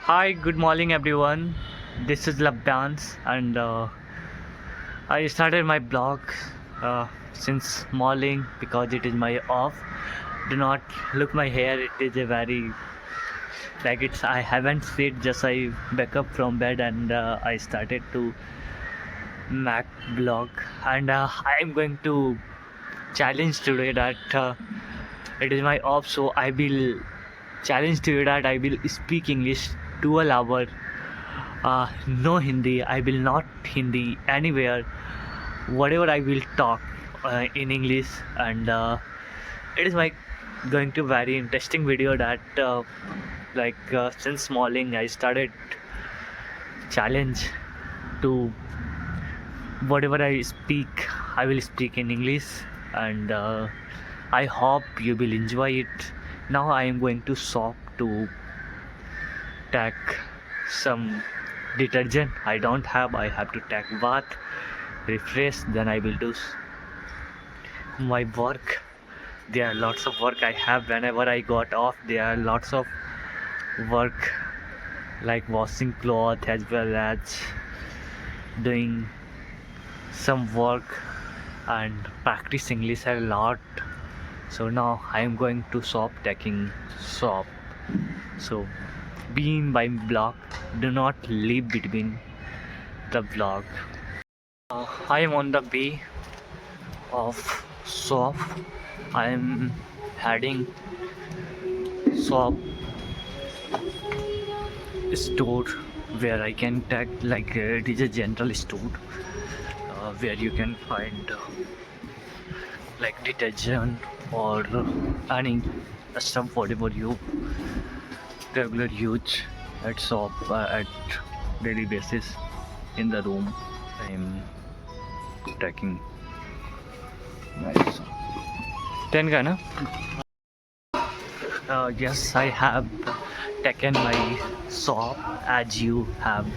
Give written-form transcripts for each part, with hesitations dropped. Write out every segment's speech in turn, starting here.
Hi, good morning everyone. This is Labdans and I started my blog since morning because it is my off. Do not look my hair, it is a very like it's I haven't slept, just I wake up from bed and I started to make blog and I am going to challenge today that it is my off, so I will challenge to you that I will speak English 12 hour. No Hindi. I will not Hindi anywhere. Whatever I will talk in English, and it is my going to very interesting video that since morning I started challenge to whatever I speak. I will speak in English, and I hope you will enjoy it. Now I am going to shop to take some detergent. I don't have. I have to take bath, refresh, then I will do my work. There are lots of work I have whenever I got off. There are lots of work like washing clothes as well as doing some work and practice English a lot. So now I am going to shop, taking shop. So be in my blog, do not leave between the vlog. I am on the way of shop. I am heading shop store where I can take it is a general store where you can find like detergent or any stuff whatever you regular use at shop at daily basis in the room. I am taking nice 10 ka na? Yes, I have taken my shop as you have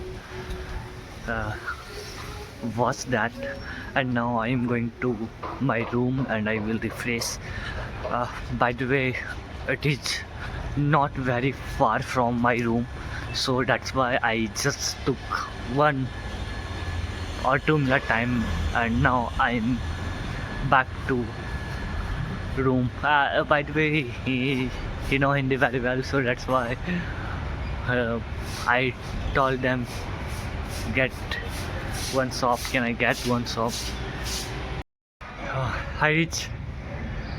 watched that, and now I am going to my room and I will refresh. By the way, it is not very far from my room, so that's why I just took 1 or 2 minute time, and now I'm back to room. By the way, he know Hindi very well, so that's why I told them get one shop. Can I get one shop? I reach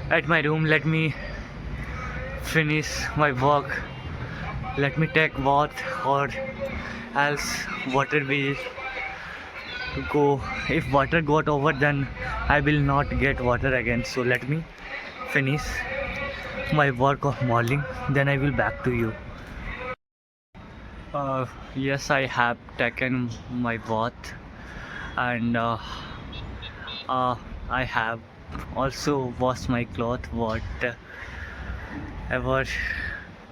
at my room. Let me finish my work. Let me take bath, or else water will go. If water got over, then I will not get water again. So let me finish my work of morning, then I will back to you. Yes, I have taken my bath, and I have also washed my cloth. Whatever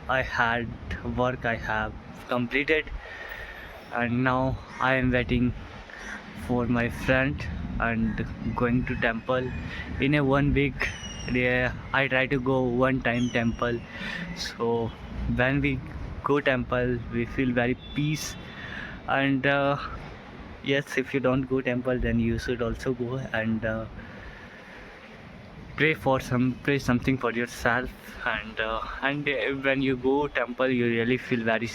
I had work I have completed, and now I am waiting for my friend and going to temple in a 1 week. Yeah, I try to go one time temple, so when we go temple we feel very peace. And yes, if you don't go temple, then you should also go and pray something for yourself. And when you go temple, you really feel very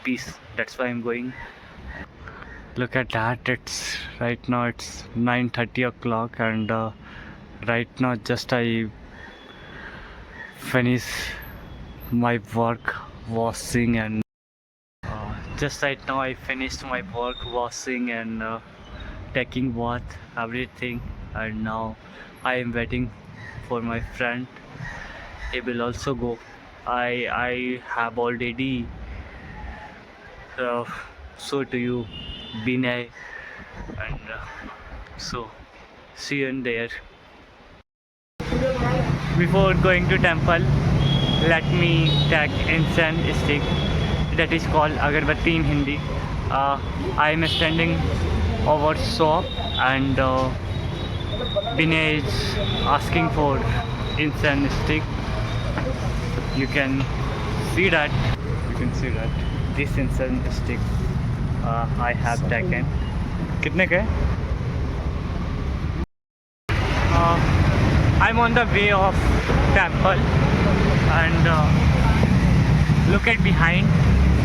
peace. That's why I'm going. Look at that, it's right now it's 9:30 o'clock, and right now just I finish my work washing, and just right now I finished my work washing and taking bath, everything, and now I am waiting for my friend. He will also go. I have already show to you Binay, and so see you in there. Before going to temple, let me take incense stick, that is called agarbatti in Hindi. I am standing over shop, and Binay is asking for incense stick. You can see that. this incense stick I have taken. कितने के? I'm on the way of temple, and look at behind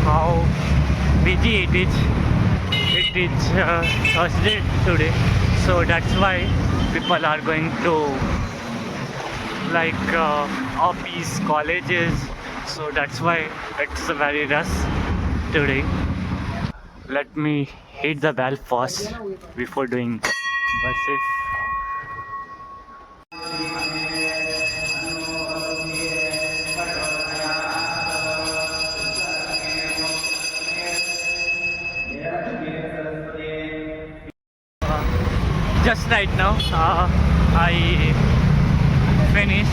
how busy it is. It is Thursday today, so that's why people are going to like office, colleges, so that's why it's very rush today. Let me hit the bell first before doing verses. Just right now, I finished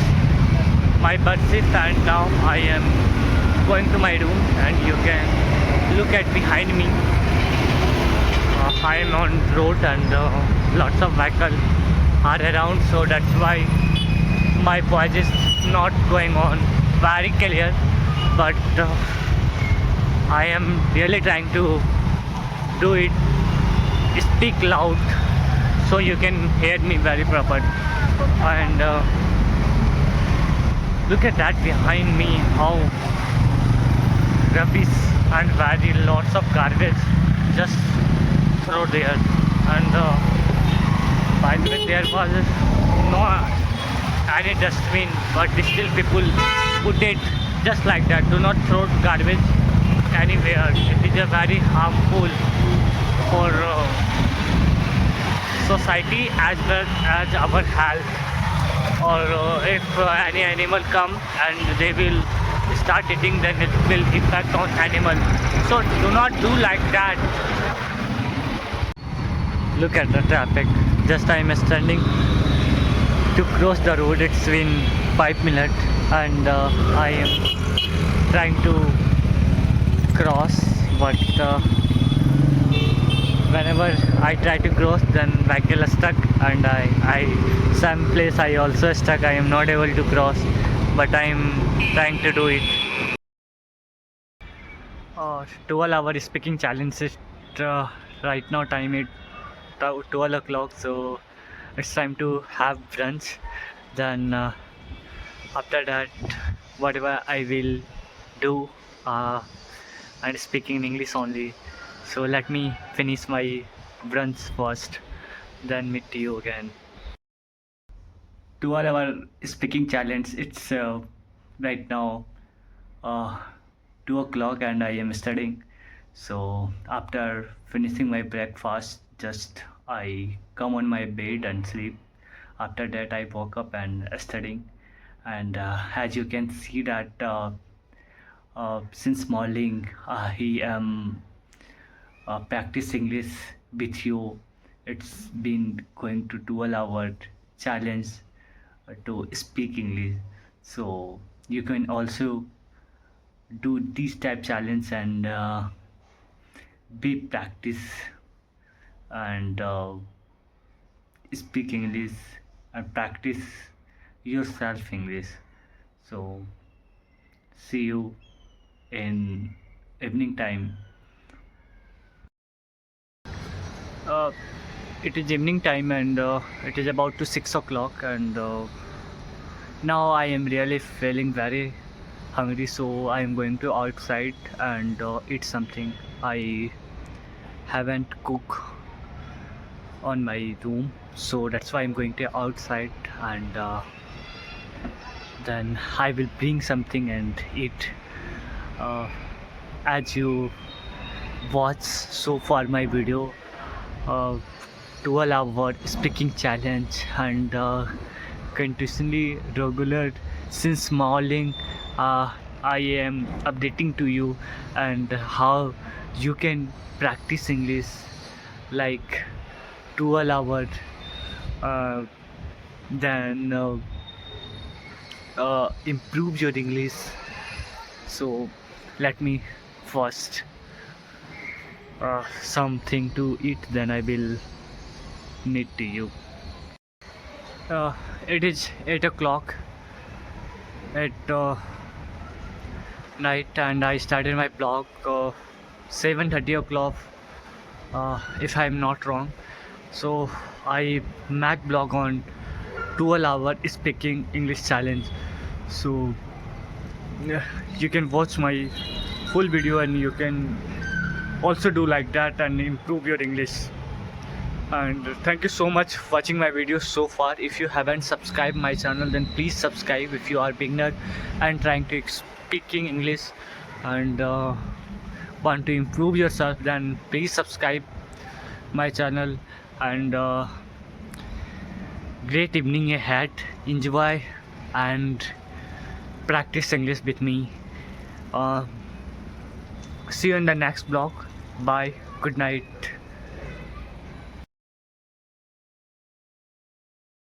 my verses, and now I am going to my room, and you can look at behind me. I am on road, and lots of vehicles are around, so that's why my voice is not going on very clear, but I am really trying to do it, speak loud, so you can hear me very proper. And look at that behind me, how rubbish and very lots of garbage just throw there. And by the way, there was no any dustbin, but still people put it just like that. Do not throw garbage anywhere. It is a very harmful for society as well as our health. Or if any animal come and they will start eating, then it will impact on animal. So do not do like that. Look at the traffic. Just I am standing to cross the road. It's been 5 minutes, and I am trying to cross, but whenever I try to cross, then vehicle is stuck, and some place I also stuck. I am not able to cross, but I am trying to do it. 12-hour speaking challenge is right now time is 12 o'clock, so it's time to have brunch. Then after that, whatever I will do, and speaking in English only. So let me finish my brunch first, then meet you again. 12-hour speaking challenge. It's right now uh, 2 o'clock, and I am studying. So after finishing my breakfast, just I come on my bed and sleep. After that, I woke up and studying. And as you can see that since morning, I am practice English with you. It's been going to 12-hour challenge to speak English. So you can also do this type challenge and be practice and speak English and practice yourself English. So see you in evening time. It is evening time, and it is about to 6 o'clock, and now I am really feeling very hungry, so I am going to outside and eat something. I haven't cooked on my room, so that's why I'm going to outside, and then I will bring something and eat. As you watch so far my video, 12-hour speaking challenge, and continuously regular since morning, I am updating to you and how you can practice English like 12 hours, then improve your English. So let me first something to eat, then I will meet to you. It is 8 o'clock. At night, and I started my blog 7:30 o'clock, if I'm not wrong. So I make blog on 12-hour speaking English challenge. So yeah, you can watch my full video and you can also do like that and improve your English. And thank you so much for watching my videos so far. If you haven't subscribed my channel, then please subscribe. If you are beginner and trying to speaking English and want to improve yourself, then please subscribe my channel. And great evening ahead. Enjoy and practice English with me. uh, See you in the next vlog. Bye, good night.